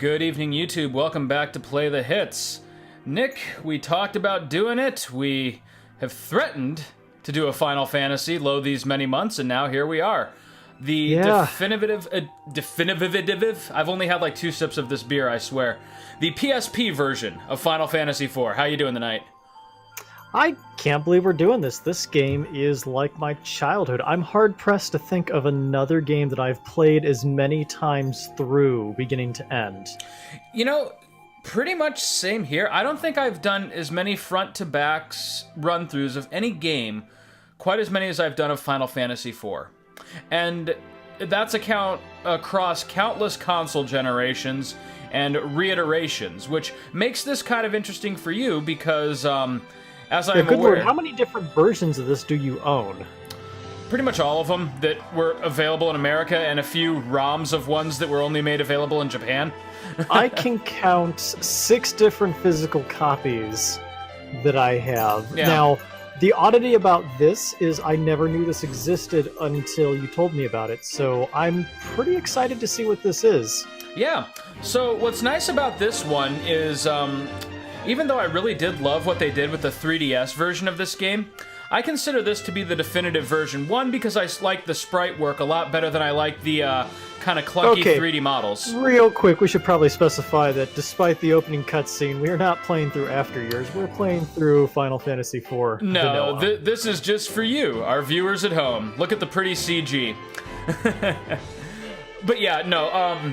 Good evening, YouTube. Welcome back to Play the Hits. Nick, we talked about doing it. We have threatened to do a Final Fantasy these many months, and now here we are. The definitive, I've only had like 2 sips of this beer, I swear. The PSP version of Final Fantasy IV. How you doing tonight? I can't believe we're doing this. This game is like my childhood. I'm hard-pressed to think of another game that I've played as many times through, beginning to end. You know, pretty much same here. I don't think I've done as many front-to-back run-throughs of any game, quite as many as I've done of Final Fantasy IV. And that's across countless console generations and reiterations, which makes this kind of interesting for you because, as I'm good aware... Lord, how many different versions of this do you own? Pretty much all of them that were available in America, and a few ROMs of ones that were only made available in Japan. I can count 6 different physical copies that I have. Yeah. Now, the oddity about this is I never knew this existed until you told me about it, so I'm pretty excited to see what this is. Yeah, so what's nice about this one is, even though I really did love what they did with the 3DS version of this game, I consider this to be the definitive version. One, because I like the sprite work a lot better than I like the kind of clunky 3D models. Real quick, we should probably specify that despite the opening cutscene, we are not playing through After Years. We're playing through Final Fantasy IV. No, this is just for you, our viewers at home. Look at the pretty CG. But yeah, no,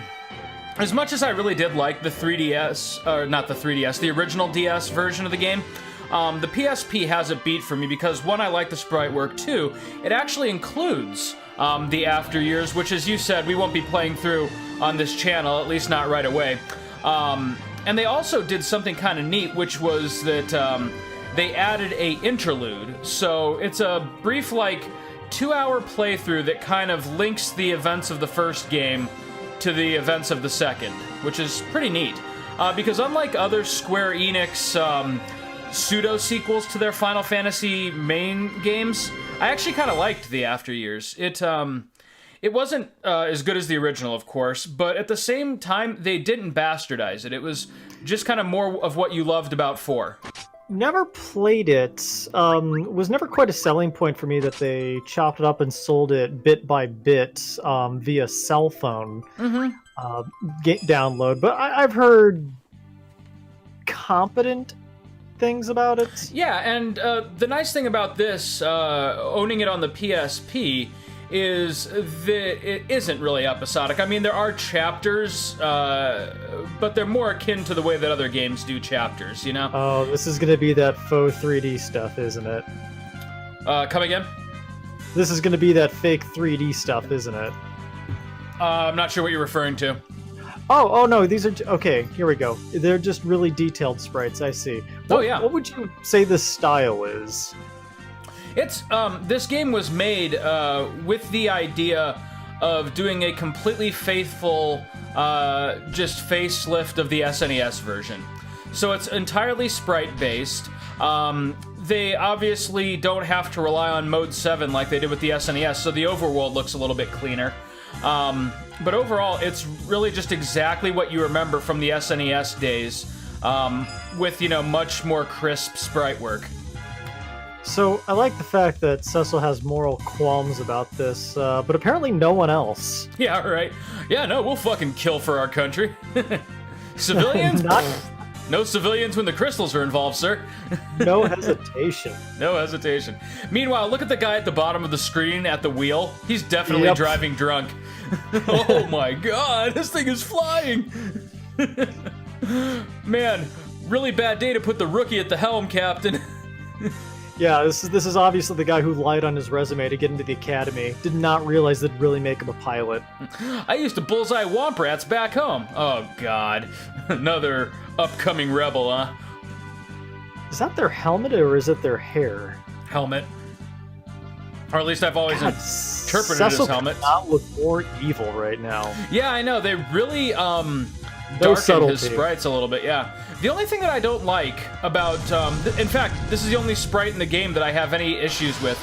as much as I really did like the 3DS, or not the 3DS, the original DS version of the game, the PSP has it beat for me because, 1, I like the sprite work, 2, it actually includes the After Years, which, as you said, we won't be playing through on this channel, at least not right away. And they also did something kind of neat, which was that they added a interlude. So it's a brief, like, 2-hour playthrough that kind of links the events of the first game to the events of the second, which is pretty neat. Because unlike other Square Enix pseudo-sequels to their Final Fantasy main games, I actually kind of liked the After Years. It wasn't as good as the original, of course, but at the same time, they didn't bastardize it. It was just kind of more of what you loved about 4. Never played it. Was never quite a selling point for me that they chopped it up and sold it bit by bit via cell phone download. But I've heard competent things about it. Yeah, and the nice thing about this, owning it on the PSP, is that it isn't really episodic. I mean, there are chapters, but they're more akin to the way that other games do chapters, you know? Oh, this is going to be that faux 3D stuff, isn't it? Come again? This is going to be that fake 3D stuff, isn't it? I'm not sure what you're referring to. Oh no, these are... Okay, here we go. They're just really detailed sprites, I see. Yeah. What would you say this style is? It's, this game was made with the idea of doing a completely faithful, just facelift of the SNES version. So it's entirely sprite-based. They obviously don't have to rely on Mode 7 like they did with the SNES, so the overworld looks a little bit cleaner. But overall, it's really just exactly what you remember from the SNES days, with, you know, much more crisp sprite work. So, I like the fact that Cecil has moral qualms about this, but apparently no one else. Yeah, right. Yeah, no, we'll fucking kill for our country. Civilians? No civilians when the crystals are involved, sir. No hesitation. No hesitation. Meanwhile, look at the guy at the bottom of the screen at the wheel. He's definitely driving drunk. Oh my god, this thing is flying! Man, really bad day to put the rookie at the helm, Captain. Yeah, this is obviously the guy who lied on his resume to get into the academy. Did not realize that'd really make him a pilot. I used to bullseye womp rats back home. Oh god, another upcoming rebel, huh? Is that their helmet or is it their hair? Helmet. Or at least I've always interpreted Cecil it as helmet. Could not look more evil right now. Yeah, I know. They really No darkened his sprites a little bit, yeah. The only thing that I don't like about, in fact, this is the only sprite in the game that I have any issues with.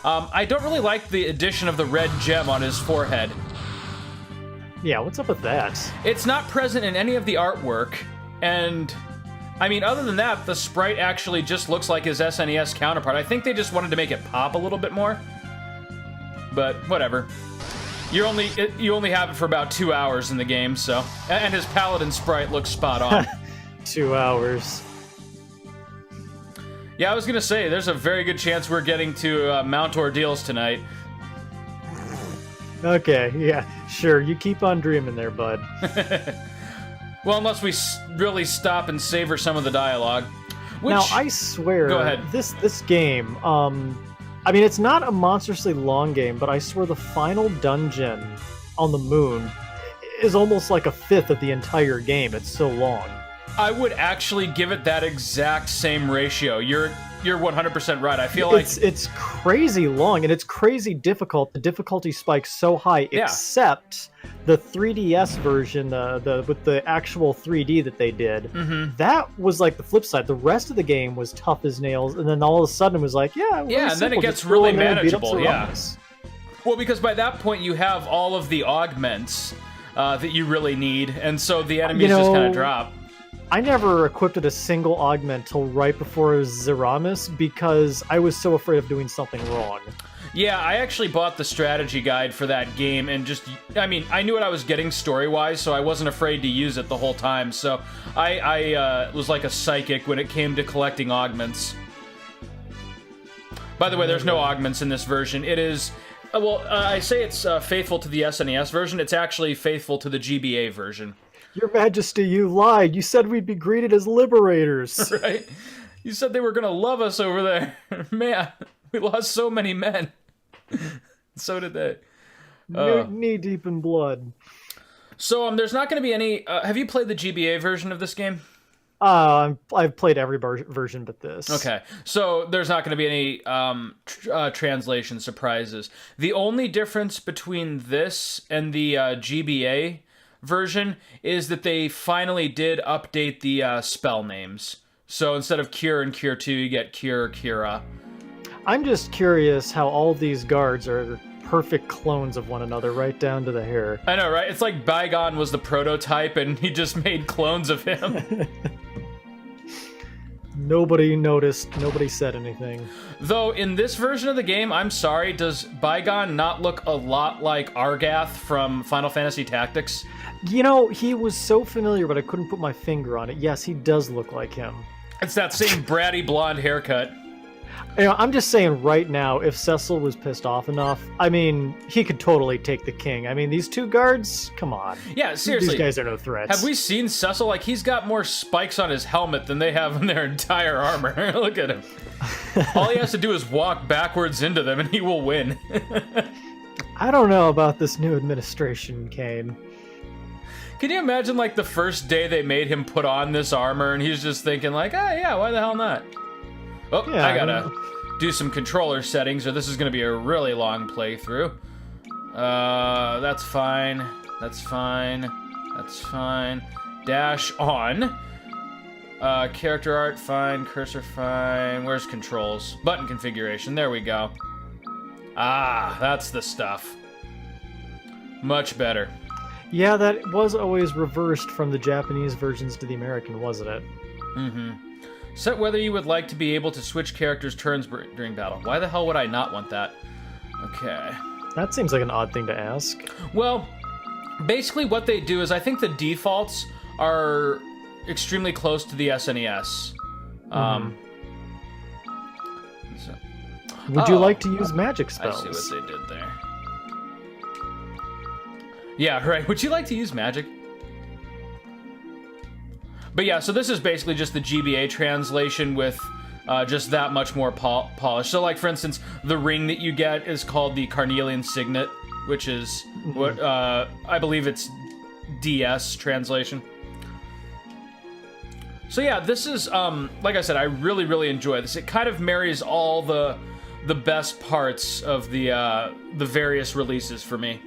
I don't really like the addition of the red gem on his forehead. Yeah, what's up with that? It's not present in any of the artwork, and I mean, other than that, the sprite actually just looks like his SNES counterpart. I think they just wanted to make it pop a little bit more, but whatever. You only have it for about 2 hours in the game, so, and his paladin sprite looks spot on. 2 hours. Yeah, I was gonna say, there's a very good chance we're getting to Mount Ordeals tonight. Okay, yeah, sure. You keep on dreaming there, bud. Well, unless we really stop and savor some of the dialogue. Which, now, I swear, go ahead. This game, I mean, it's not a monstrously long game, but I swear the final dungeon on the moon is almost like a fifth of the entire game. It's so long. I would actually give it that exact same ratio. You're 100% right. I feel like it's crazy long and it's crazy difficult. The difficulty spikes so high, except the 3DS version, with the actual 3D that they did. Mm-hmm. That was like the flip side. The rest of the game was tough as nails, and then all of a sudden it was like, and then it gets really manageable. Yeah. Well, because by that point you have all of the augments that you really need, and so the enemies just kind of drop. I never equipped a single augment till right before Zeramis because I was so afraid of doing something wrong. Yeah, I actually bought the strategy guide for that game and just, I mean, I knew what I was getting story-wise, so I wasn't afraid to use it the whole time, so I was like a psychic when it came to collecting augments. By the way, there's no augments in this version. It is, I say it's faithful to the SNES version, it's actually faithful to the GBA version. Your Majesty, you lied. You said we'd be greeted as liberators. Right? You said they were gonna love us over there. Man, we lost so many men. So did they. Knee deep in blood. So, there's not gonna be any... have you played the GBA version of this game? I've played every version but this. Okay, so there's not going to be any translation surprises. The only difference between this and the GBA version is that they finally did update the spell names. So instead of Cure and Cure 2, you get Cure, Cura. I'm just curious how all these guards are perfect clones of one another, right down to the hair. I know, right? It's like Bygone was the prototype and he just made clones of him. Nobody noticed, nobody said anything. Though, in this version of the game, I'm sorry, does Bygone not look a lot like Argath from Final Fantasy Tactics? You know, he was so familiar, but I couldn't put my finger on it. Yes, he does look like him. It's that same bratty blonde haircut. You know, I'm just saying right now, if Cecil was pissed off enough, I mean, he could totally take the king. I mean, these two guards, come on. Yeah, seriously. These guys are no threats. Have we seen Cecil? Like, he's got more spikes on his helmet than they have in their entire armor. Look at him. All he has to do is walk backwards into them and he will win. I don't know about this new administration, Kane. Can you imagine, like, the first day they made him put on this armor and he's just thinking, like, oh, yeah, why the hell not? Oh, yeah, I gotta do some controller settings or this is gonna be a really long playthrough. That's fine. That's fine. That's fine. Dash on. Character art, fine. Cursor, fine. Where's controls? Button configuration. There we go. Ah, that's the stuff. Much better. Yeah, that was always reversed from the Japanese versions to the American, wasn't it? Mm-hmm. Set whether you would like to be able to switch characters' turns during battle. Why the hell would I not want that? Okay. That seems like an odd thing to ask. Well, basically what they do is I think the defaults are extremely close to the SNES. Would you like to use magic spells? I see what they did there. Yeah, right. Would you like to use magic? But yeah, so this is basically just the GBA translation with just that much more polished. So like, for instance, the ring that you get is called the Carnelian Signet, which is what I believe it's DS translation. So yeah, this is, like I said, I really, really enjoy this. It kind of marries all the best parts of the various releases for me.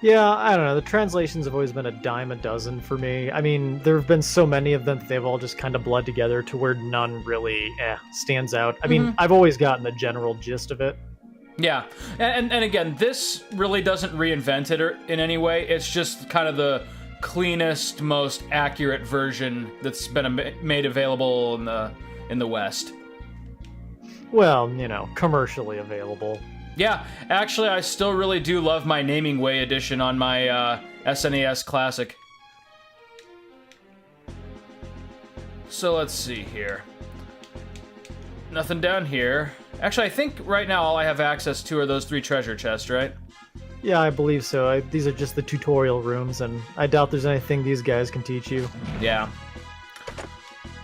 Yeah, I don't know. The translations have always been a dime a dozen for me. I mean, there have been so many of them that they've all just kind of bled together to where none really stands out. I mean, I've always gotten the general gist of it. Yeah, and again, this really doesn't reinvent it in any way. It's just kind of the cleanest, most accurate version that's been made available in the West. Well, commercially available. Yeah, actually, I still really do love my Naming Way edition on my SNES Classic. So let's see here. Nothing down here. Actually, I think right now all I have access to are those 3 treasure chests, right? Yeah, I believe so. These are just the tutorial rooms, and I doubt there's anything these guys can teach you. Yeah.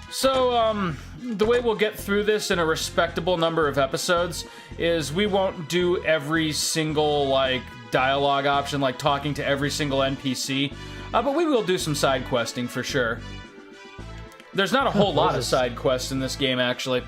So, the way we'll get through this in a respectable number of episodes is we won't do every single, dialogue option, like talking to every single NPC, but we will do some side questing for sure. There's not a whole lot of side quests in this game, actually.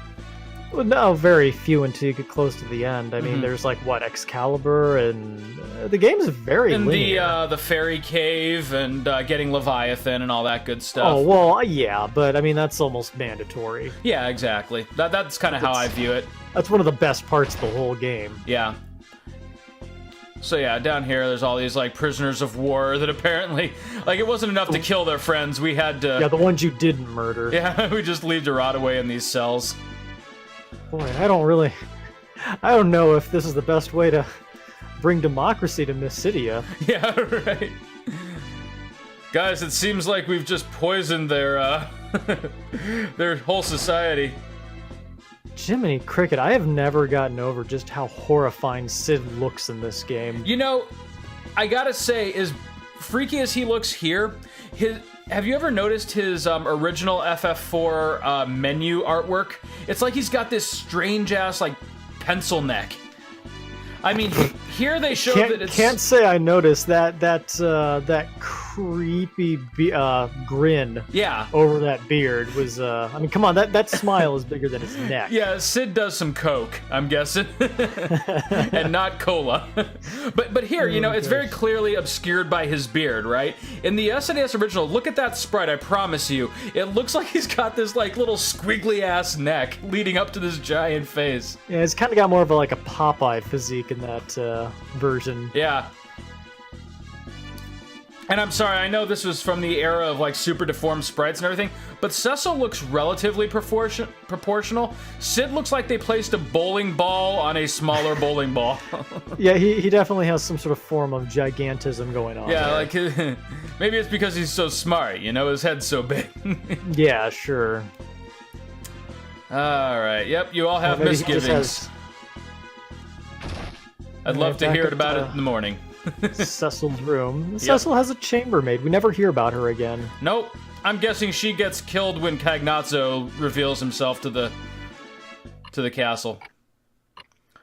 Well, no, very few until you get close to the end. I mean, there's Excalibur, and the game's very linear. And the fairy cave, and getting Leviathan, and all that good stuff. Oh, well, yeah, but I mean, that's almost mandatory. Yeah, exactly. That's kind of how I view it. That's one of the best parts of the whole game. Yeah. So yeah, down here, there's all these, prisoners of war that apparently, it wasn't enough to kill their friends. We had to... Yeah, the ones you didn't murder. Yeah, we just leave to rot away in these cells. Boy, I don't know if this is the best way to bring democracy to Mysidia. Yeah, right. Guys, it seems like we've just poisoned their, their whole society. Jiminy Cricket, I have never gotten over just how horrifying Sid looks in this game. I gotta say, as freaky as he looks here, have you ever noticed his original FF4 menu artwork? It's like he's got this strange-ass, pencil neck. I mean, here they show that it's... Can't say I noticed that creepy grin over that beard was... I mean, come on, that smile is bigger than his neck. Yeah, Sid does some coke, I'm guessing. And not cola. But here, it's very clearly obscured by his beard, right? In the SNES original, look at that sprite, I promise you. It looks like he's got this, little squiggly-ass neck leading up to this giant face. Yeah, it's kind of got more of a Popeye physique in that version. Yeah. And I'm sorry, I know this was from the era of super deformed sprites and everything, but Cecil looks relatively proportional. Sid looks like they placed a bowling ball on a smaller bowling ball. Yeah, he definitely has some sort of form of gigantism going on. Yeah, maybe it's because he's so smart, his head's so big. Yeah, sure. Alright, yep, you all have misgivings. I'd love to hear about it in the morning. Cecil's room. Yep. Cecil has a chambermaid. We never hear about her again. Nope. I'm guessing she gets killed when Cagnazzo reveals himself to the castle.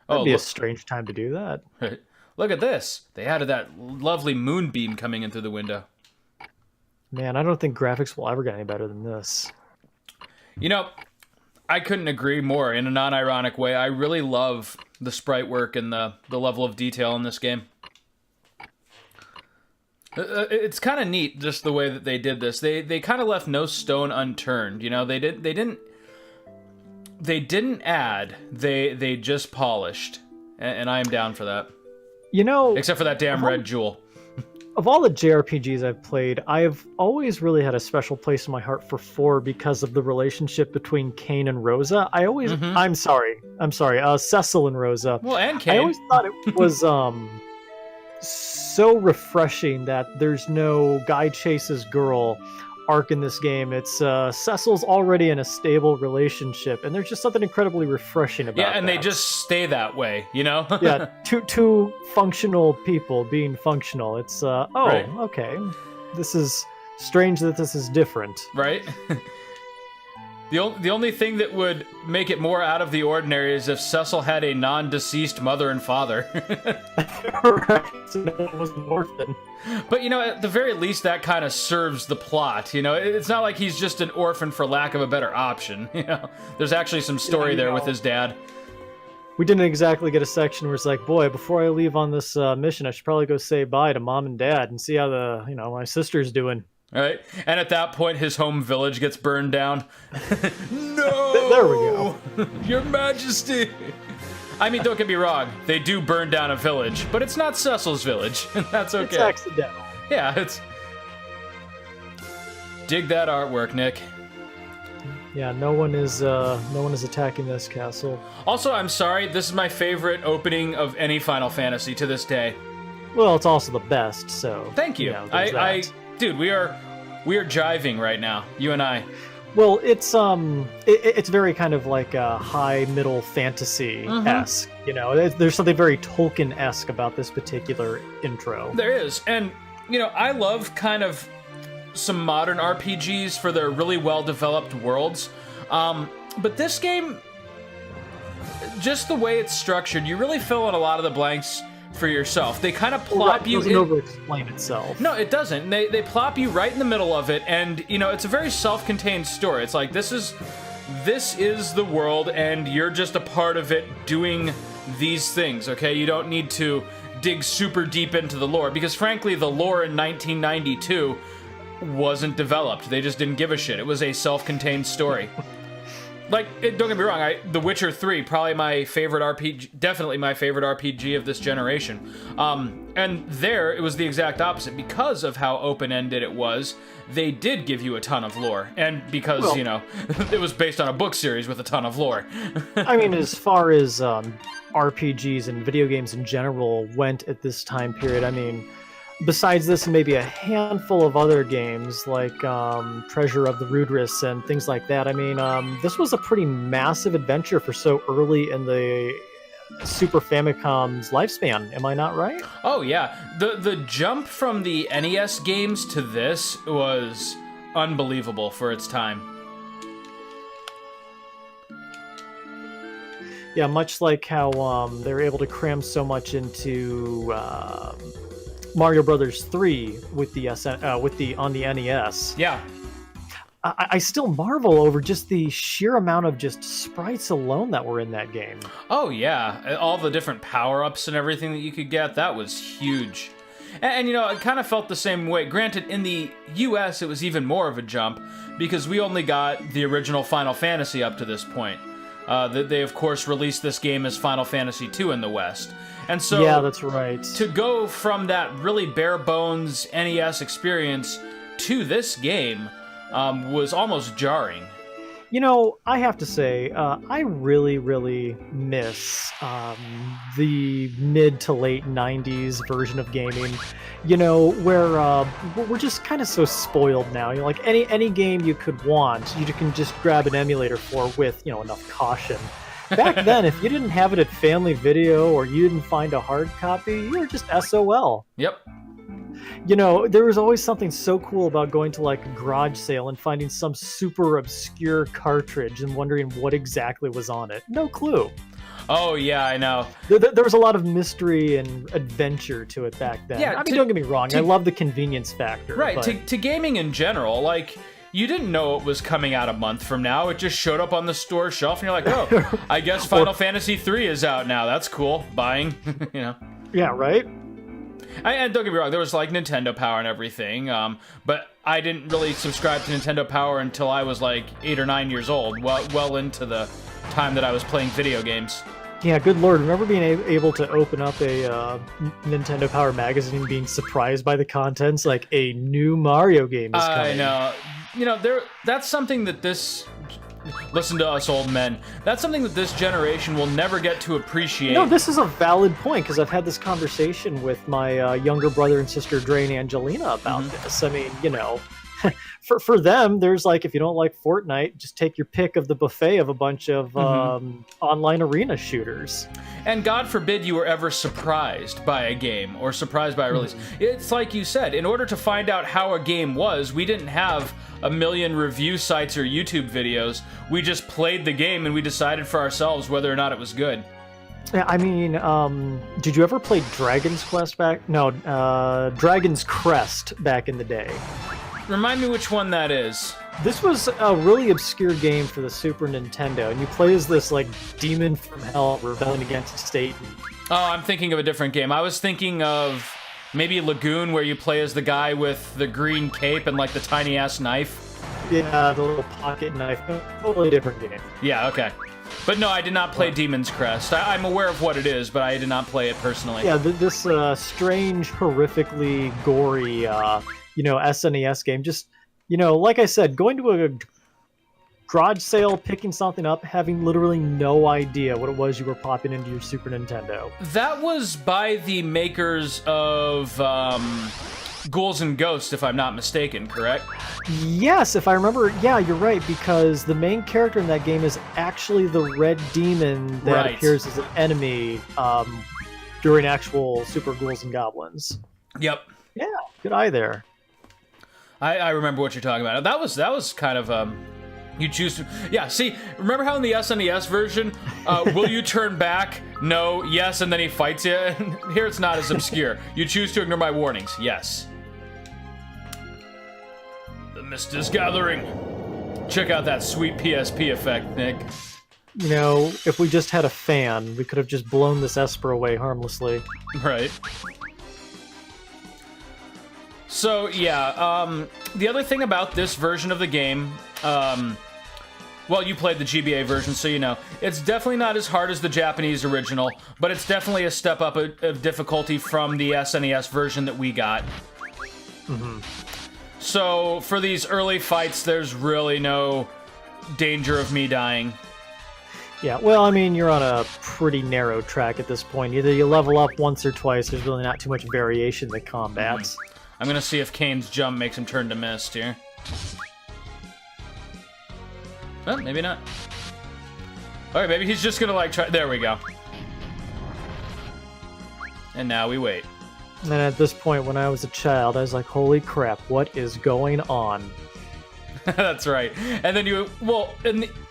That'd be a strange time to do that. Look at this. They added that lovely moonbeam coming in through the window. Man, I don't think graphics will ever get any better than this. I couldn't agree more. In a non-ironic way, I really love the sprite work and the level of detail in this game. It's kind of neat, just the way that they did this. They kind of left no stone unturned. They didn't add. They just polished, and I am down for that. Except for that damn red jewel. Of all the JRPGs I've played, I've always really had a special place in my heart for 4 because of the relationship between Kane and Rosa. I'm sorry, Cecil and Rosa. Well, and Kane. I always thought it was so refreshing that there's no guy chases girl arc in this game. It's Cecil's already in a stable relationship, and there's just something incredibly refreshing about it. Yeah, and they just stay that way, Yeah, two functional people being functional. It's right. Okay, this is strange that this is different, right? The only thing that would make it more out of the ordinary is if Cecil had a non-deceased mother and father. Right, so no one was an orphan. But, at the very least, that kind of serves the plot. It's not like he's just an orphan for lack of a better option. There's actually some story there with his dad. We didn't exactly get a section where it's like, boy, before I leave on this mission, I should probably go say bye to mom and dad and see how my sister's doing. Right? And at that point, his home village gets burned down. No! There we go. Your Majesty! I mean, don't get me wrong. They do burn down a village, but it's not Cecil's village, and that's okay. It's accidental. Yeah, it's... Dig that artwork, Nick. Yeah, no one is attacking this castle. Also, I'm sorry, this is my favorite opening of any Final Fantasy to this day. Well, it's also the best, so... Thank you. Dude, we are jiving right now, you and I. Well, it's very kind of like a high middle fantasy-esque. You know, there's something very Tolkien-esque about this particular intro. There is, and you know, I love kind of some modern RPGs for their really well-developed worlds. But this game, just the way it's structured, you really fill in a lot of the blanks for yourself. They kind of plop you in. It doesn't over-explain itself. No, it doesn't. They plop you right in the middle of it, and you know, it's a very self-contained story. It's like this is the world, and you're just a part of it doing these things, okay? You don't need to dig super deep into the lore, because frankly, the lore in 1992 wasn't developed. They just didn't give a shit. It was a self-contained story. Like, don't get me wrong, The Witcher 3, probably my favorite RPG, definitely my favorite RPG of this generation. And there, it was the exact opposite. Because of how open-ended it was, they did give you a ton of lore. And because, well, you know, it was based on a book series with a ton of lore. I mean, as far as RPGs and video games in general went at this time period, I mean... Besides this, and maybe a handful of other games like Treasure of the Rudris and things like that. I mean, this was a pretty massive adventure for so early in the Super Famicom's lifespan. Am I not right? Oh yeah, the jump from the NES games to this was unbelievable for its time. Yeah, much like how they were able to cram so much into Mario Brothers 3 with the on the NES. Yeah. I still marvel over just the sheer amount of just sprites alone that were in that game. Oh yeah, all the different power-ups and everything that you could get, that was huge. And you know, it kind of felt the same way. Granted, in the US, it was even more of a jump, because we only got the original Final Fantasy up to this point. They, of course, released this game as Final Fantasy II in the West. And so, yeah, that's right. To go from that really bare-bones NES experience to this game was almost jarring. You know, I have to say, I really, really miss the mid to late 90s version of gaming, you know, where we're just kind of so spoiled now. You know, like any game you could want, you can just grab an emulator for with, you know, enough caution. Back then, if you didn't have it at Family Video or you didn't find a hard copy, you were just SOL. Yep. You know, there was always something so cool about going to like a garage sale and finding some super obscure cartridge and wondering what exactly was on it. No clue. Oh, yeah, I know. There was a lot of mystery and adventure to it back then. Yeah, I mean, don't get me wrong, I love the convenience factor. Right, but... to gaming in general, like... You didn't know it was coming out a month from now. It just showed up on the store shelf, and you're like, oh, I guess Final Fantasy III is out now. That's cool. Buying, you know. Yeah, right? And don't get me wrong, there was, like, Nintendo Power and everything, but I didn't really subscribe to Nintendo Power until I was, like, 8 or 9 years old, well into the time that I was playing video games. Yeah, good lord. Remember being able to open up a Nintendo Power magazine and being surprised by the contents, like, a new Mario game is coming. I know. You know, that's something that this... Listen to us old men. That's something that this generation will never get to appreciate. No, this is a valid point, because I've had this conversation with my younger brother and sister, Dre and Angelina, about this. I mean, you know, for them, there's like, if you don't like Fortnite, just take your pick of the buffet of a bunch of online arena shooters. And God forbid you were ever surprised by a game or surprised by a release. It's like you said, in order to find out how a game was, we didn't have a million review sites or YouTube videos. We just played the game and we decided for ourselves whether or not it was good. Yeah, I mean, did you ever play Dragon's Quest back? No, Dragon's Crest back in the day. Remind me which one that is. This was a really obscure game for the Super Nintendo, and you play as this, like, demon from hell rebelling against Satan. Oh, I'm thinking of a different game. I was thinking of maybe Lagoon, where you play as the guy with the green cape and, like, the tiny-ass knife. Yeah, the little pocket knife. Totally different game. Yeah, okay. But no, I did not play Demon's Crest. I'm aware of what it is, but I did not play it personally. Yeah, this strange, horrifically gory, SNES game. Just, like I said, going to a garage sale, picking something up, having literally no idea what it was you were popping into your Super Nintendo. That was by the makers of Ghouls and Ghosts, if I'm not mistaken, correct? Yes, if I remember, yeah, you're right, because the main character in that game is actually the red demon that appears as an enemy during actual Super Ghouls and Goblins. Yep. Yeah, good eye there. I remember what you're talking about. That was kind of you choose to... Yeah, see, remember how in the SNES version, will you turn back? No, yes, and then he fights you? Here it's not as obscure. You choose to ignore my warnings. Yes. The mist is gathering. Check out that sweet PSP effect, Nick. If we just had a fan, we could have just blown this Esper away harmlessly. Right. So, yeah, the other thing about this version of the game, well, you played the GBA version, so you know, it's definitely not as hard as the Japanese original, but it's definitely a step up of difficulty from the SNES version that we got. Mm-hmm. So, for these early fights, there's really no danger of me dying. Yeah, well, I mean, you're on a pretty narrow track at this point. Either you level up once or twice, there's really not too much variation in the combats. Mm-hmm. I'm gonna see if Kane's jump makes him turn to mist here. Well, maybe not. Alright, maybe he's just gonna, like, try... There we go. And now we wait. And at this point, when I was a child, I was like, holy crap, what is going on? That's right. And then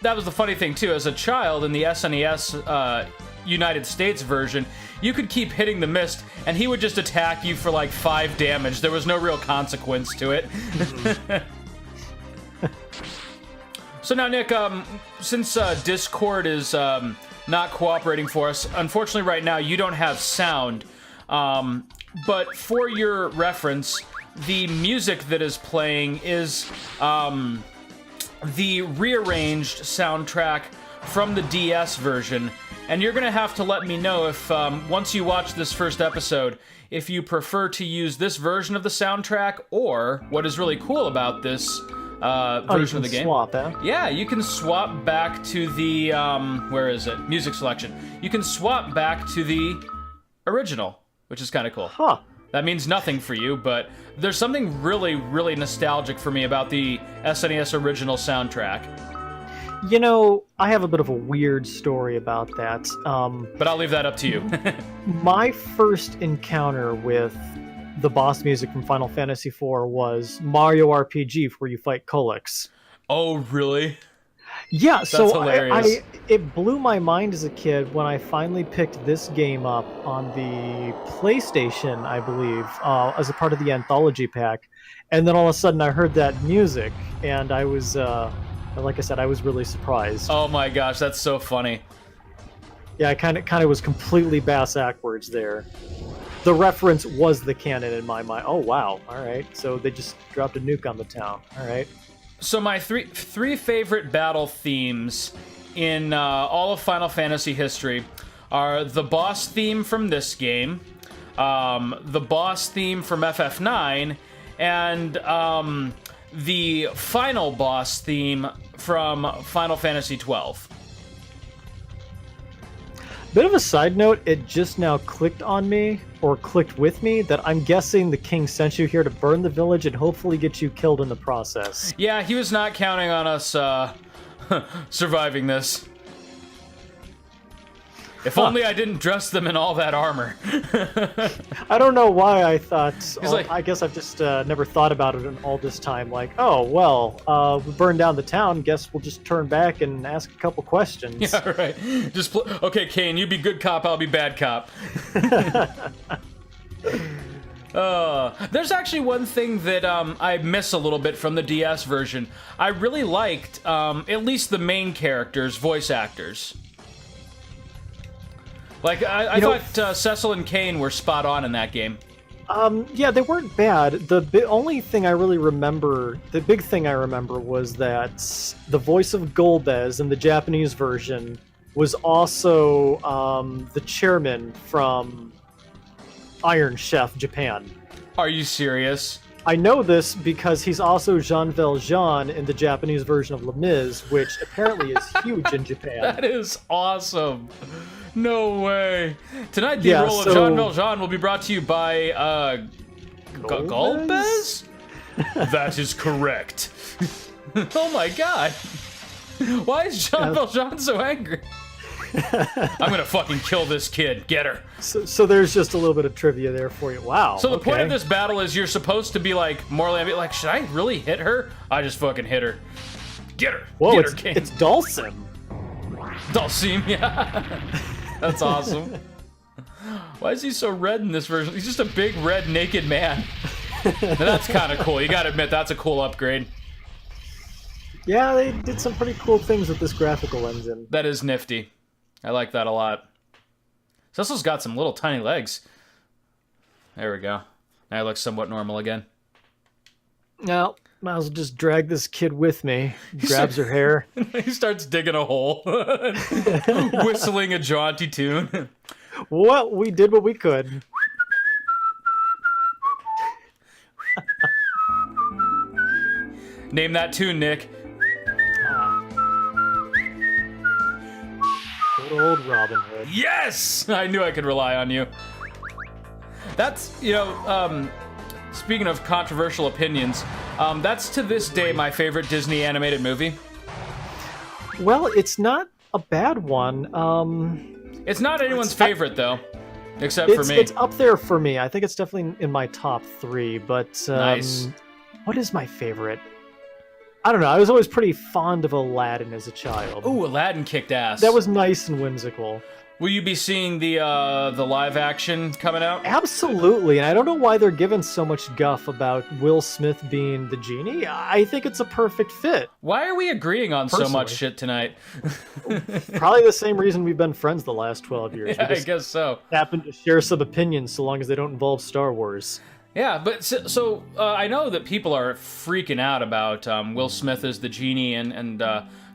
that was the funny thing, too. As a child, in the SNES United States version, you could keep hitting the mist, and he would just attack you for, like, 5 damage. There was no real consequence to it. So now, Nick, since Discord is not cooperating for us, unfortunately right now you don't have sound. But for your reference, the music that is playing is the rearranged soundtrack from the DS version. And you're going to have to let me know if, once you watch this first episode, if you prefer to use this version of the soundtrack, or what is really cool about this version of the game. Swap, eh? Yeah, you can swap back to the, where is it? Music selection. You can swap back to the original, which is kind of cool. Huh. That means nothing for you, but there's something really, really nostalgic for me about the SNES original soundtrack. I have a bit of a weird story about that. But I'll leave that up to you. My first encounter with the boss music from Final Fantasy IV was Mario RPG, where you fight Colix. Oh, really? Yeah, That's so hilarious. it blew my mind as a kid when I finally picked this game up on the PlayStation, I believe, as a part of the Anthology Pack. And then all of a sudden I heard that music, and I was, like I said, I was really surprised. Oh my gosh, that's so funny. Yeah, I kind of was completely bass-backwards there. The reference was the canon in my mind. Oh, wow. All right. So they just dropped a nuke on the town. All right. So my three favorite battle themes in all of Final Fantasy history are the boss theme from this game, the boss theme from FF9, and the final boss theme from Final Fantasy 12. Bit of a side note, it just now clicked on me, or clicked with me, that I'm guessing the king sent you here to burn the village and hopefully get you killed in the process. Yeah, he was not counting on us surviving this. If only I didn't dress them in all that armor. I don't know why I thought... like, I guess I've just never thought about it in all this time. Like, oh, well, we burned down the town. Guess we'll just turn back and ask a couple questions. Yeah, right. Just okay, Kane, you be good cop, I'll be bad cop. There's actually one thing that I miss a little bit from the DS version. I really liked, at least the main characters' voice actors. Like, I thought Cecil and Kane were spot on in that game. Yeah, they weren't bad. Only thing I really remember, the big thing I remember was that the voice of Golbez in the Japanese version was also the chairman from Iron Chef Japan. Are you serious? I know this because he's also Jean Valjean in the Japanese version of Les Mis, which apparently is huge in Japan. That is awesome. No way. Tonight, the role of Jean Valjean will be brought to you by Golbez? That is correct. Oh my god. Why is Jean Valjean so angry? I'm gonna fucking kill this kid. Get her. So there's just a little bit of trivia there for you. Wow. So the point of this battle is you're supposed to be like morally like, should I really hit her? I just fucking hit her. Get her. Whoa, Get her, King. It's Dulcim. Dulcim, yeah. That's awesome. Why is he so red in this version? He's just a big red naked man. That's kind of cool. You gotta admit, that's a cool upgrade. Yeah, they did some pretty cool things with this graphical engine. That is nifty. I like that a lot. Cecil's got some little tiny legs. There we go. Now he looks somewhat normal again. Now, might as well just drag this kid with me. Grabs her hair. He starts digging a hole. Whistling a jaunty tune. Well, we did what we could. Name that tune, Nick. Good old Robin Hood. Yes! I knew I could rely on you. That's, speaking of controversial opinions, that's to this day my favorite Disney animated movie. Well, it's not a bad one. It's not anyone's favorite, though, except for me. It's up there for me. I think it's definitely in my top 3, but nice. What is my favorite? I don't know. I was always pretty fond of Aladdin as a child. Ooh, Aladdin kicked ass. That was nice and whimsical. Will you be seeing the live action coming out? Absolutely, and I don't know why they're giving so much guff about Will Smith being the genie. I think it's a perfect fit. Why are we agreeing on so much shit tonight? Probably the same reason we've been friends the last 12 years. Yeah, I guess so. Happen to share some opinions so long as they don't involve Star Wars. Yeah, but so I know that people are freaking out about Will Smith as the genie and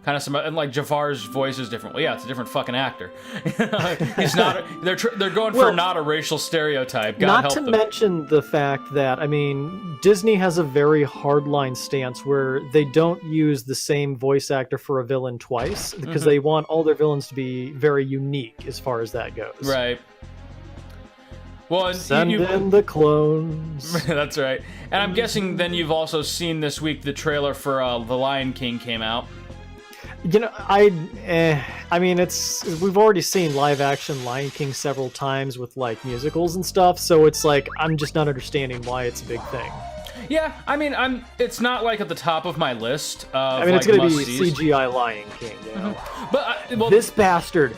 kind of some, and like Jafar's voice is different. Well, yeah, it's a different fucking actor. He's not. They're going for not a racial stereotype. God help them. Not to mention the fact that Disney has a very hardline stance where they don't use the same voice actor for a villain twice because they want all their villains to be very unique as far as that goes. Right. Well, and send in the clones. That's right. And I'm guessing then you've also seen this week the trailer for The Lion King came out. You know, we've already seen live action Lion King several times with like musicals and stuff, so it's like I'm just not understanding why it's a big thing. Yeah, it's not like at the top of my list of it's gonna be CGI Lion King, you know. But this bastard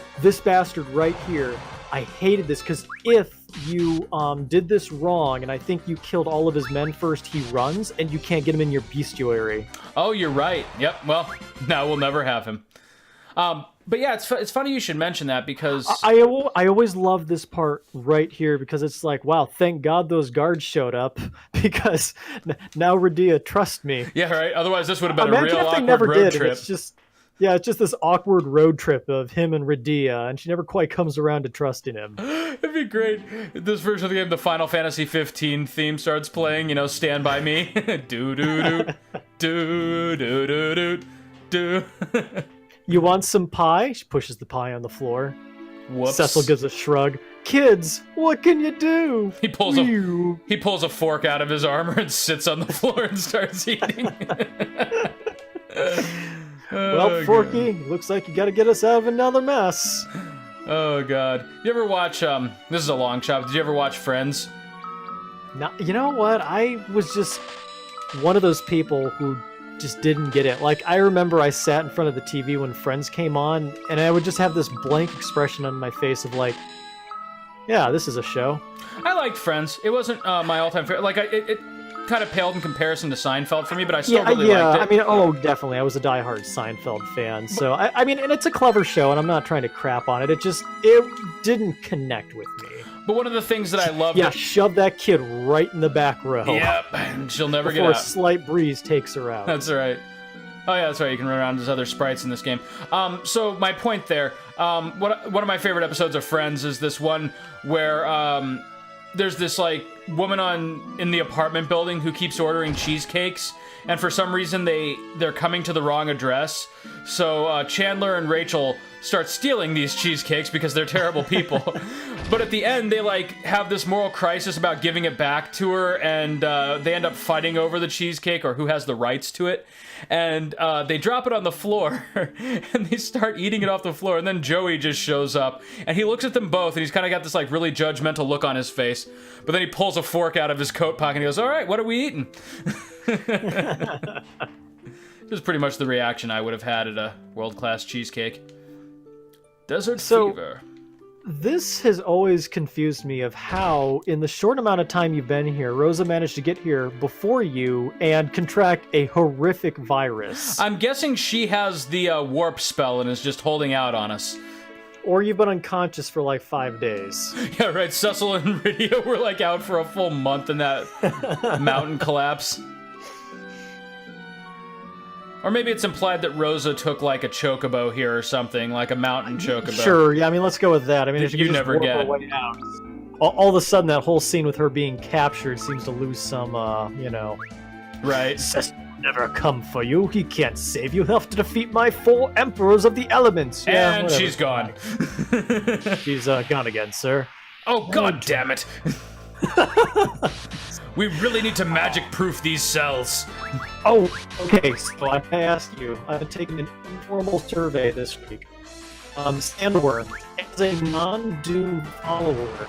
right here, I hated this because if you did this wrong, and I think you killed all of his men first, he runs, and you can't get him in your bestiary. Oh, you're right. Yep, well, now we'll never have him. But yeah, it's funny you should mention that because... I always love this part right here because it's like, wow, thank God those guards showed up because now Radia trusts me. Yeah, right? Otherwise this would have been a real awkward road trip. It's just this awkward road trip of him and Radia, and she never quite comes around to trusting him. It'd be great. This version of the game, the Final Fantasy 15 theme starts playing, Stand By Me. Do-do-do, do-do-do-do, do. You want some pie? She pushes the pie on the floor. Whoops. Cecil gives a shrug. Kids, what can you do? He pulls a fork out of his armor and sits on the floor and starts eating. Well, Forky, looks like you gotta get us out of another mess. Oh, God. You ever watch, this is a long shot, did you ever watch Friends? No, you know what? I was just one of those people who just didn't get it. Like, I remember I sat in front of the TV when Friends came on, and I would just have this blank expression on my face of like, yeah, this is a show. I liked Friends. It wasn't my all-time favorite. Like, it kind of paled in comparison to Seinfeld for me, but I still really liked it. Definitely. I was a diehard Seinfeld fan. So, and it's a clever show, and I'm not trying to crap on it. It didn't connect with me. But one of the things that I love... Yeah, shove that kid right in the back row. Yep, and she'll never get before out. a slight breeze takes her out. That's right. Oh yeah, that's right. You can run around as other sprites in this game. So my point there, one of my favorite episodes of Friends is this one where there's this like woman in the apartment building who keeps ordering cheesecakes, and for some reason they're coming to the wrong address. So Chandler and Rachel start stealing these cheesecakes because they're terrible people. But at the end, they like have this moral crisis about giving it back to her, and they end up fighting over the cheesecake or who has the rights to it. And they drop it on the floor, and they start eating it off the floor. And then Joey just shows up, and he looks at them both, and he's kind of got this like really judgmental look on his face. But then he pulls a fork out of his coat pocket, and he goes, "All right, what are we eating?" This is pretty much the reaction I would have had at a world-class cheesecake. Desert Fever. This has always confused me of how, in the short amount of time you've been here, Rosa managed to get here before you and contract a horrific virus. I'm guessing she has the warp spell and is just holding out on us. Or you've been unconscious for like 5 days. Yeah, right. Cecil and Rydia were like out for a full month in that mountain collapse. Or maybe it's implied that Rosa took like a chocobo here or something, like a mountain chocobo. Sure, yeah, I mean, let's go with that. I mean, if you just never warp get. her way out, all of a sudden that whole scene with her being captured seems to lose some, Right. Cecil will never come for you. He can't save you. He'll have to defeat my 4 emperors of the elements. Yeah, and whatever. she's gone. She's gone again, sir. Oh, god damn it. We really need to magic-proof these cells. Oh, okay, so I asked you, I've taken an informal survey this week. Sandworth, as a non-Doom follower,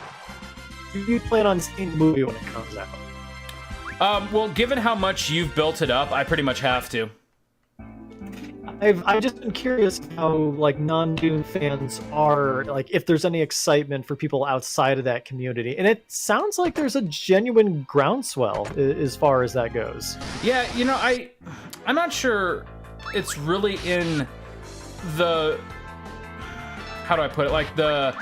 do you plan on seeing the movie when it comes out? Well, given how much you've built it up, I pretty much have to. I've just been curious how like non-Doom fans are, like if there's any excitement for people outside of that community, and it sounds like there's a genuine groundswell as far as that goes. Yeah, you know, I'm not sure it's really in the, how do I put it, like the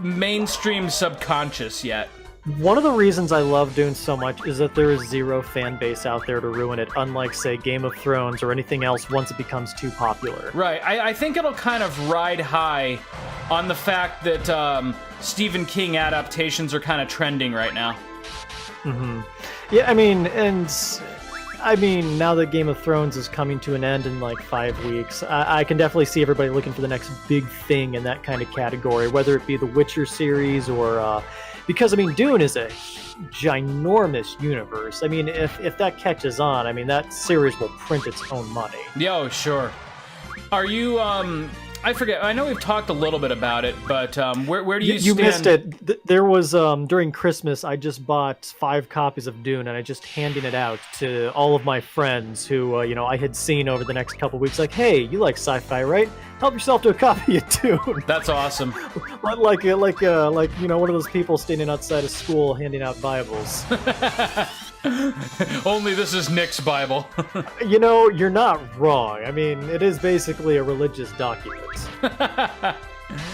mainstream subconscious yet. One of the reasons I love Dune so much is that there is zero fan base out there to ruin it, unlike, say, Game of Thrones or anything else once it becomes too popular. Right. I think it'll kind of ride high on the fact that Stephen King adaptations are kind of trending right now. Mm-hmm. Yeah, I mean, now that Game of Thrones is coming to an end in like 5 weeks, I can definitely see everybody looking for the next big thing in that kind of category, whether it be the Witcher series or... because, I mean, Dune is a ginormous universe. I mean, if that catches on, I mean, that series will print its own money. Yo, sure. Are you, I forget, I know we've talked a little bit about it, but where do you stand? You missed it. There was, during Christmas, I just bought 5 copies of Dune, and I just handing it out to all of my friends who, I had seen over the next couple weeks, like, hey, you like sci-fi, right? Help yourself to a copy of Dune. That's awesome. like one of those people standing outside of school handing out Bibles. Only this is Nick's Bible. You're not wrong. I mean, it is basically a religious document.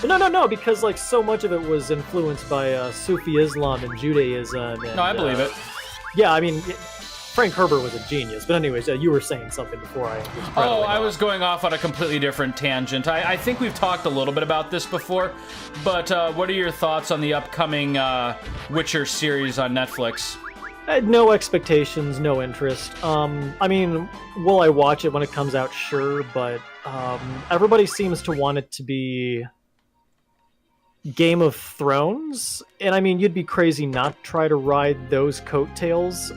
No, because like so much of it was influenced by Sufi Islam and Judaism. And, no, I believe it. Yeah, I mean, Frank Herbert was a genius. But anyways, you were saying something before I was I was going off on a completely different tangent. I think we've talked a little bit about this before, but what are your thoughts on the upcoming Witcher series on Netflix? I had no expectations, no interest. I mean, will I watch it when it comes out? Sure, but everybody seems to want it to be Game of Thrones, and I mean, you'd be crazy not to try to ride those coattails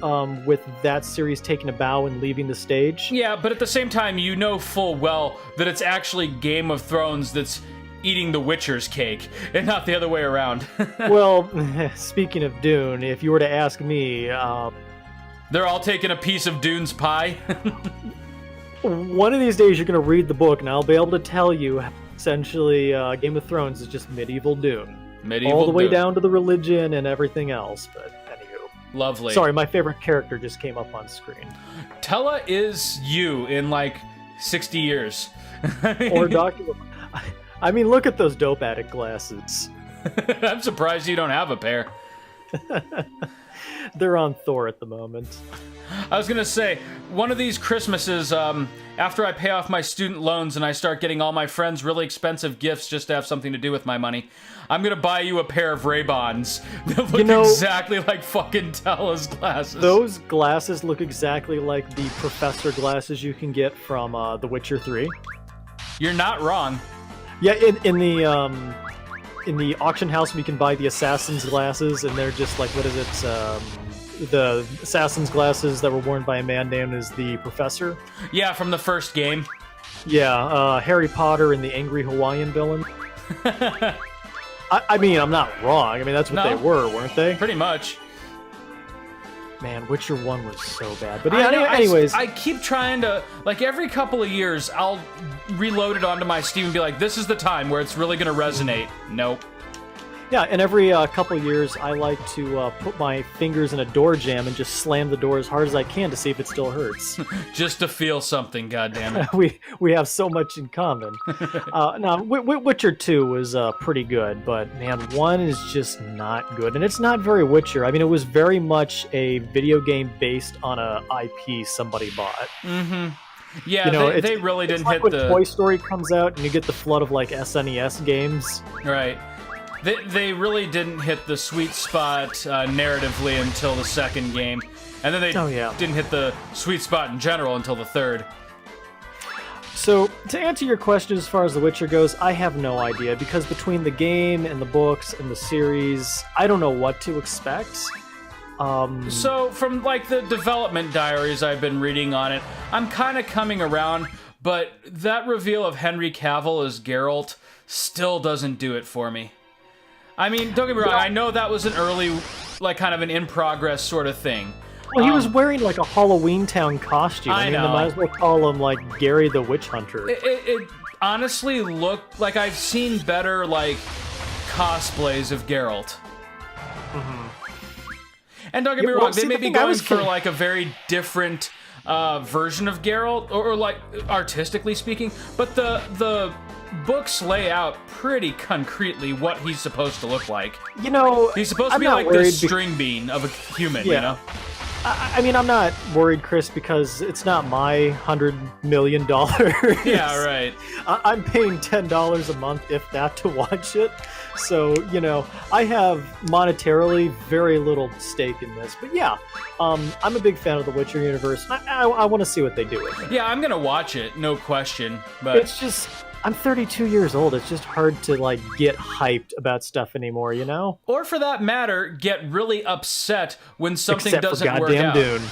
with that series taking a bow and leaving the stage. Yeah, but at the same time, you know full well that it's actually Game of Thrones that's eating the Witcher's cake, and not the other way around. Well, speaking of Dune, if you were to ask me... they're all taking a piece of Dune's pie? One of these days you're going to read the book, and I'll be able to tell you, essentially, Game of Thrones is just medieval Dune. All the way down to the religion and everything else, but anywho. Lovely. Sorry, my favorite character just came up on screen. Tella is you in, like, 60 years. Or Dr. I mean, look at those dope addict glasses. I'm surprised you don't have a pair. They're on Thor at the moment. I was gonna say, one of these Christmases, after I pay off my student loans and I start getting all my friends really expensive gifts just to have something to do with my money, I'm gonna buy you a pair of Ray-Bans that look exactly like fucking Tala's glasses. Those glasses look exactly like the professor glasses you can get from The Witcher 3. You're not wrong. Yeah, in the auction house we can buy the assassin's glasses, and they're just like, what is it? The assassin's glasses that were worn by a man named as the Professor. Yeah, from the first game. Yeah, Harry Potter and the Angry Hawaiian Villain. I mean, I'm not wrong. I mean, that's what they were, weren't they? Pretty much. Man, Witcher 1 was so bad. But yeah, anyways. I keep trying to, like, every couple of years, I'll reload it onto my Steam and be like, this is the time where it's really going to resonate. Nope. Yeah, and every couple years, I like to put my fingers in a door jamb and just slam the door as hard as I can to see if it still hurts. Just to feel something, goddammit. we have so much in common. Now, Witcher 2 was pretty good, but man, 1 is just not good. And it's not very Witcher. I mean, it was very much a video game based on a IP somebody bought. Mm-hmm. Yeah, they really didn't hit when Toy Story comes out and you get the flood of, like, SNES games. Right. They really didn't hit the sweet spot narratively until the second game. And then they didn't hit the sweet spot in general until the third. So, to answer your question as far as The Witcher goes, I have no idea, because between the game and the books and the series, I don't know what to expect. So, from, like, the development diaries I've been reading on it, I'm kind of coming around, but that reveal of Henry Cavill as Geralt still doesn't do it for me. I mean, don't get me wrong, I know that was an early, like, kind of an in-progress sort of thing. Well, he was wearing, like, a Halloween Town costume. I mean, they might as well call him, like, Gary the Witch Hunter. It honestly looked like I've seen better, like, cosplays of Geralt. Mm-hmm. And don't get me wrong, they may be going for, like, a very different version of Geralt, or like, artistically speaking, but the books lay out pretty concretely what he's supposed to look like. You know, he's supposed to be like the string bean of a human, you know? I mean, I'm not worried, Chris, because it's not my $100 million. Yeah, right. I'm paying $10 a month, if that, to watch it. So, you know, I have monetarily very little stake in this. But yeah, I'm a big fan of the Witcher universe. I want to see what they do with it. Yeah, I'm going to watch it, no question. But it's just, I'm 32 years old. It's just hard to, like, get hyped about stuff anymore, you know? Or for that matter, get really upset when something doesn't work out. Dune.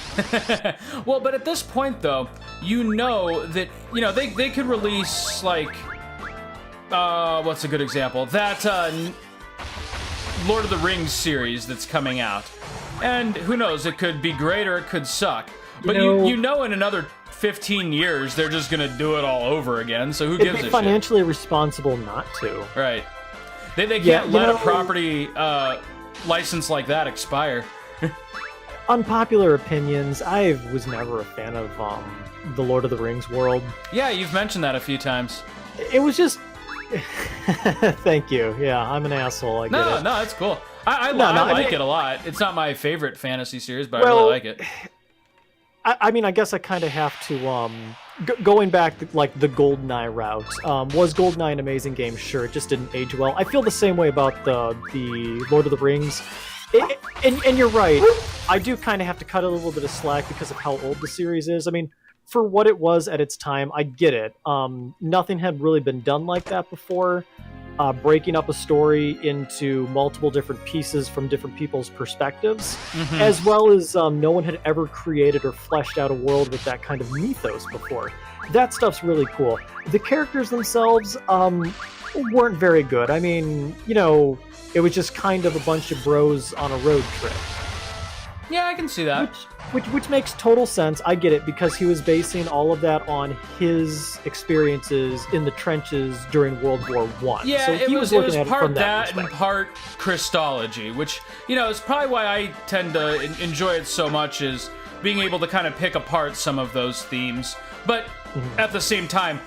Well, but at this point, though, you know that, you know, they could release, like, what's a good example? That Lord of the Rings series that's coming out. And who knows, it could be great or it could suck. But you know in another 15 years, they're just gonna do it all over again, so who gives a shit? It'd be financially responsible not to. Right. They can't let a property license like that expire. Unpopular opinions, I was never a fan of the Lord of the Rings world. Yeah, you've mentioned that a few times. It was just... Thank you. Yeah, I'm an asshole, I get it. No, that's cool. I like it a lot. It's not my favorite fantasy series, but I really like it. I mean, I guess I kind of have to, going back, like, the GoldenEye route. Was GoldenEye an amazing game? Sure, it just didn't age well. I feel the same way about the Lord of the Rings. And you're right, I do kind of have to cut a little bit of slack because of how old the series is. I mean, for what it was at its time, I get it. Nothing had really been done like that before. Breaking up a story into multiple different pieces from different people's perspectives, as well as no one had ever created or fleshed out a world with that kind of mythos before. That stuff's really cool. The characters themselves weren't very good. I mean, you know, it was just kind of a bunch of bros on a road trip. Yeah, I can see that. Which makes total sense. I get it, because he was basing all of that on his experiences in the trenches during World War I. Yeah, so it was part that and part Christology, which, you know, is probably why I tend to enjoy it so much, is being able to kind of pick apart some of those themes. But at the same time,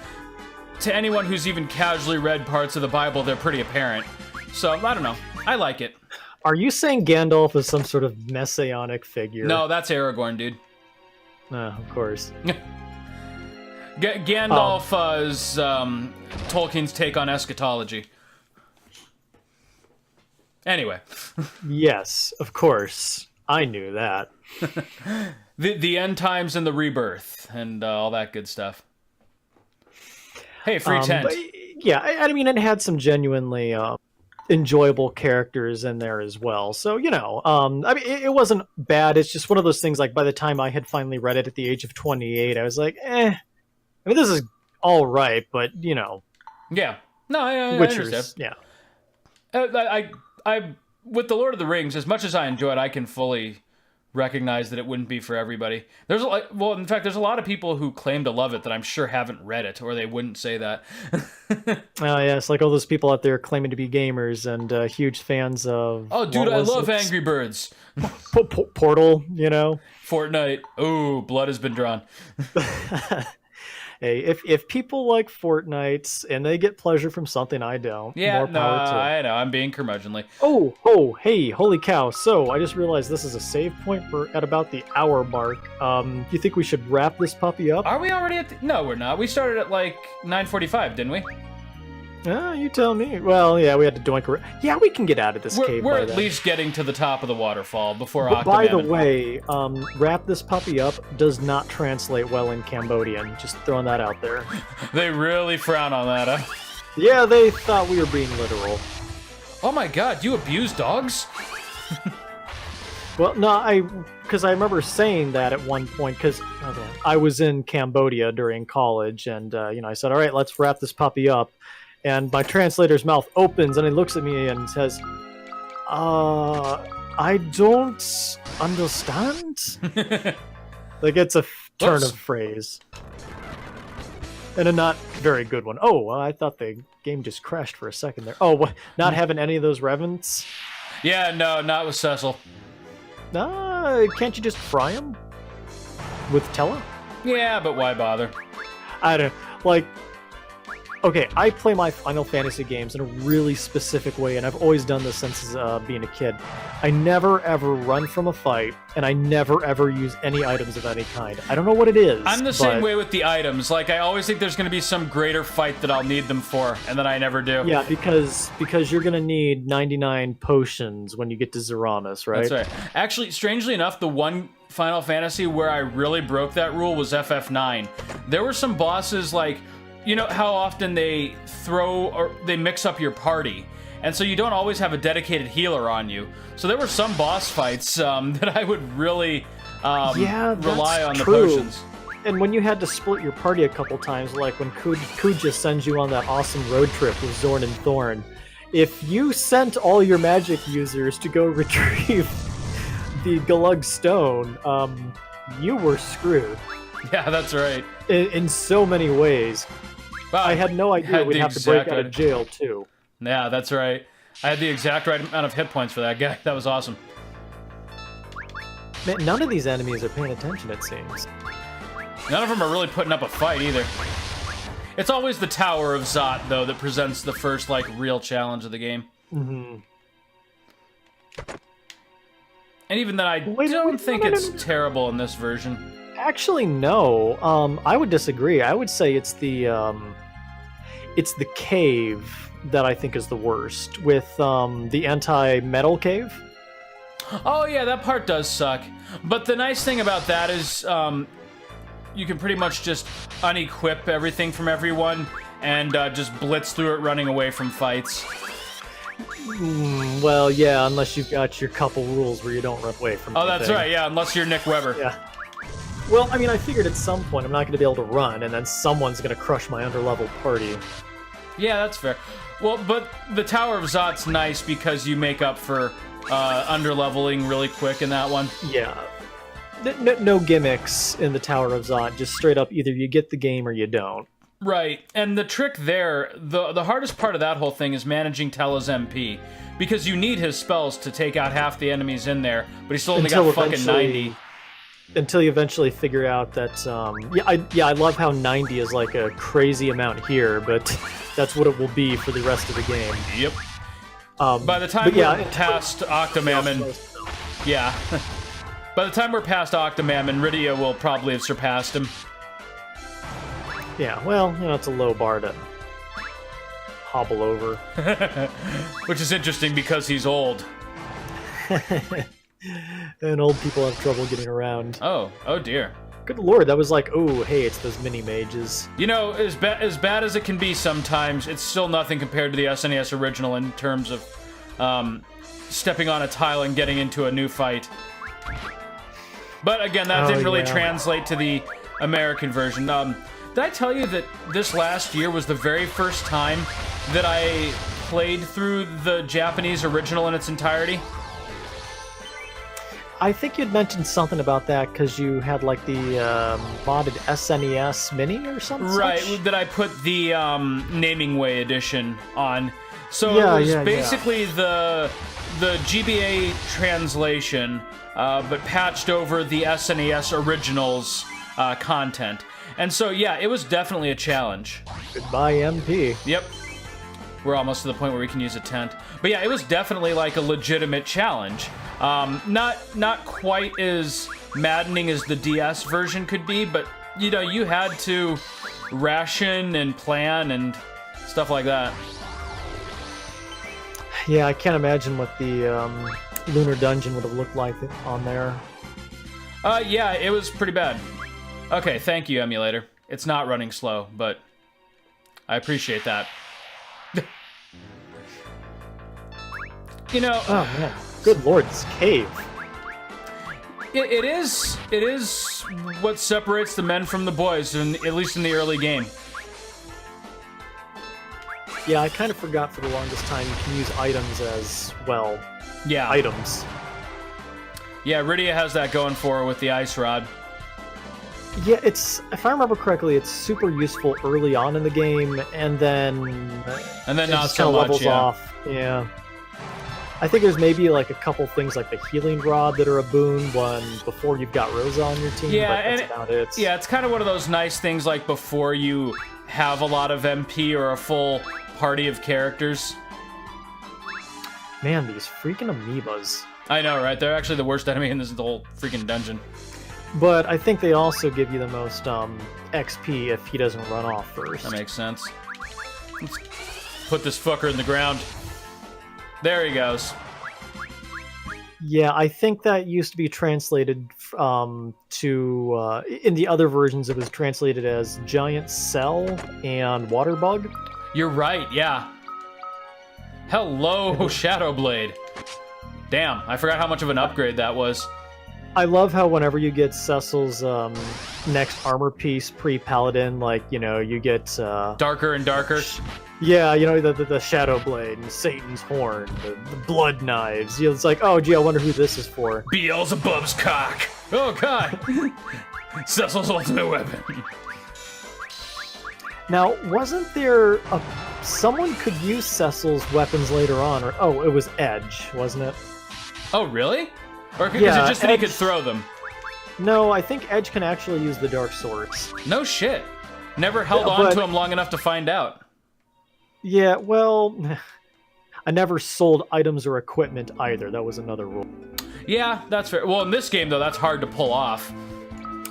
to anyone who's even casually read parts of the Bible, they're pretty apparent. So, I don't know. I like it. Are you saying Gandalf is some sort of messianic figure? No, that's Aragorn, dude. Of course. Gandalf is Tolkien's take on eschatology. Anyway. Yes, of course. I knew that. The end times and the rebirth and all that good stuff. Hey, free tent. Yeah, I mean, it had some genuinely enjoyable characters in there as well. So, I mean, it wasn't bad. It's just one of those things, like, by the time I had finally read it at the age of 28, I was like, I mean, this is all right, but, Yeah. No, I Witcher's, understand. yeah. I with the Lord of the Rings, as much as I enjoy it, I can fully recognize that it wouldn't be for everybody. In fact, there's a lot of people who claim to love it that I'm sure haven't read it, or they wouldn't say that. Oh, yeah, it's like all those people out there claiming to be gamers and huge fans of... Oh, dude, I love Angry Birds. Portal, Fortnite. Ooh, blood has been drawn. Hey, if people like Fortnite and they get pleasure from something I don't, more power to I know, I'm being curmudgeonly. Oh, hey, holy cow. So, I just realized this is a save point. We're at about the hour mark. Do you think we should wrap this puppy up? Are we already at No, we're not. We started at like 9:45, didn't we? You tell me. Well, yeah, we had to doink around. Yeah, we can get out of this cave We're by at then. least getting to the top of the waterfall before But by the Octoman. way, wrap this puppy up does not translate well in Cambodian. Just throwing that out there. They really frown on that, huh? Yeah, they thought we were being literal. Oh my god, you abuse dogs? Well, no, because I remember saying that at one point, because I was in Cambodia during college, and I said, all right, let's wrap this puppy up. And my translator's mouth opens, and he looks at me and says, I don't understand? Like, it's a turn of phrase. And a not very good one. Oh, well, I thought the game just crashed for a second there. Oh, what, not having any of those revenants? Yeah, no, not with Cecil. Can't you just fry them? With Tella? Yeah, but why bother? I don't... Okay, I play my Final Fantasy games in a really specific way, and I've always done this since being a kid. I never, ever run from a fight, and I never, ever use any items of any kind. I don't know what it is. I'm the same way with the items. Like, I always think there's going to be some greater fight that I'll need them for, and then I never do. Yeah, because you're going to need 99 potions when you get to Zeramis, right? That's right. Actually, strangely enough, the one Final Fantasy where I really broke that rule was FF9. There were some bosses, like... You know how often they they mix up your party, and so you don't always have a dedicated healer on you. So there were some boss fights that I would really rely on the potions. And when you had to split your party a couple times, like when Kuja sends you on that awesome road trip with Zorn and Thorn, if you sent all your magic users to go retrieve the Galug Stone, you were screwed. Yeah, that's right. In so many ways. Wow, I had no idea we'd have to break out of jail, too. Yeah, that's right. I had the exact right amount of hit points for that guy. That was awesome. Man, none of these enemies are paying attention, it seems. None of them are really putting up a fight, either. It's always the Tower of Zot, though, that presents the first, real challenge of the game. Mm-hmm. And even then, I don't think it's terrible in this version. Actually, no. I would disagree. I would say it's the cave that I think is the worst, with the anti-metal cave. Oh yeah, that part does suck. But the nice thing about that is you can pretty much just unequip everything from everyone and just blitz through it running away from fights. Well, yeah, unless you've got your couple rules where you don't run away from anything. That's right, yeah, unless you're Nick Weber. Yeah. Well, I mean, I figured at some point I'm not going to be able to run, and then someone's going to crush my underlevel party. Yeah, that's fair. Well, but the Tower of Zot's nice because you make up for underleveling really quick in that one. Yeah. No gimmicks in the Tower of Zot, just straight up either you get the game or you don't. Right, and the trick there, the hardest part of that whole thing is managing Tella's MP, because you need his spells to take out half the enemies in there, but he's still only got fucking 90. Until you eventually figure out that, I love how 90 is like a crazy amount here, but that's what it will be for the rest of the game. Yep. By the time we're past Octomammon, yeah. By the time we're past Octomammon, Rydia will probably have surpassed him. Yeah, well, it's a low bar to hobble over. Which is interesting because he's old. And old people have trouble getting around. Oh dear. Good lord, that was like, oh, hey, it's those mini mages. As bad as it can be sometimes, it's still nothing compared to the SNES original in terms of stepping on a tile and getting into a new fight. But again, that didn't really translate to the American version. Did I tell you that this last year was the very first time that I played through the Japanese original in its entirety? I think you'd mentioned something about that because you had like the modded SNES Mini or something. Right, that I put the Naming Way edition on. So it was basically the GBA translation, but patched over the SNES original's content. And so, yeah, it was definitely a challenge. Goodbye, MP. Yep. We're almost to the point where we can use a tent. But yeah, it was definitely like a legitimate challenge. Not quite as maddening as the DS version could be, but, you had to ration and plan and stuff like that. Yeah, I can't imagine what the Lunar Dungeon would have looked like on there. Yeah, it was pretty bad. Okay, thank you, emulator. It's not running slow, but I appreciate that. Oh man, good lord, this cave. It is what separates the men from the boys, at least in the early game. Yeah, I kind of forgot for the longest time you can use items as, well, items. Yeah, Rydia has that going for her with the ice rod. Yeah, if I remember correctly, it's super useful early on in the game, and then not so much, levels off. Yeah. I think there's maybe like a couple things like the healing rod that are a boon one before you've got Rosa on your team, but that's about it. Yeah, it's kind of one of those nice things like before you have a lot of MP or a full party of characters. Man, these freaking amoebas. I know, right? They're actually the worst enemy in this whole freaking dungeon. But I think they also give you the most XP if he doesn't run off first. That makes sense. Let's put this fucker in the ground. There he goes. Yeah, I think that used to be translated to... in the other versions, it was translated as Giant Cell and Water Bug. You're right, yeah. Hello, Shadowblade. Damn, I forgot how much of an upgrade that was. I love how whenever you get Cecil's next armor piece pre-paladin, like, you get... darker and darker. Yeah, the Shadow Blade and Satan's Horn, the Blood Knives. It's like, oh, gee, I wonder who this is for. Beelzebub's cock. Oh, God. Cecil's ultimate weapon. Now, wasn't there someone could use Cecil's weapons later on, or... Oh, it was Edge, wasn't it? Oh, really? Or is it just that he could throw them? No, I think Edge can actually use the Dark Swords. No shit. Never held on to him long enough to find out. Yeah, well, I never sold items or equipment either. That was another rule. Yeah, that's fair. Well, in this game, though, that's hard to pull off.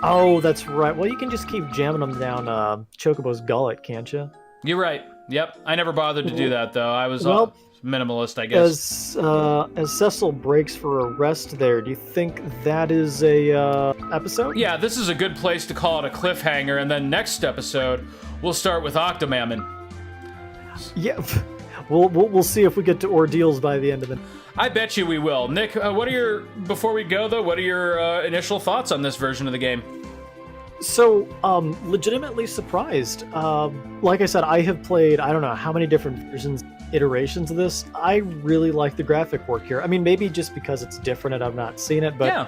Oh, that's right. Well, you can just keep jamming them down Chocobo's gullet, can't you? You're right. Yep. I never bothered to do that, though. I was minimalist, I guess. As Cecil breaks for a rest there, do you think that is a episode? Yeah, this is a good place to call it a cliffhanger, and then next episode, we'll start with Octomammon. Yeah, we'll see if we get to ordeals by the end of it. I bet you we will. Nick, before we go though, what are your initial thoughts on this version of the game? So, legitimately surprised. Like I said, I have played, I don't know how many different iterations of this. I really like the graphic work here. I mean, maybe just because it's different and I've not seen it, but yeah.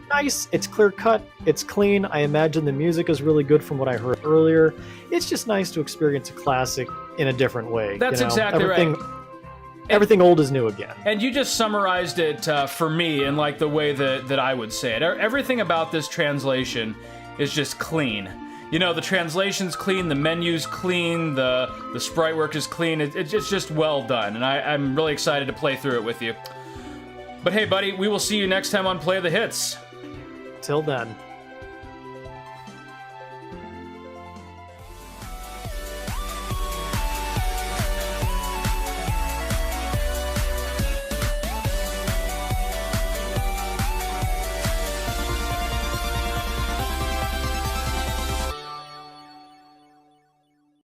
Nice, it's clear cut, it's clean. I imagine the music is really good from what I heard earlier. It's just nice to experience a classic in a different way. That's exactly right. Everything old is new again. And you just summarized it for me in like the way that I would say it. Everything about this translation is just clean. you know, the translation's clean, the menu's clean, the sprite work is clean. It's just well done, and I'm really excited to play through it with you. But hey, buddy, we will see you next time on Play the Hits. Till then.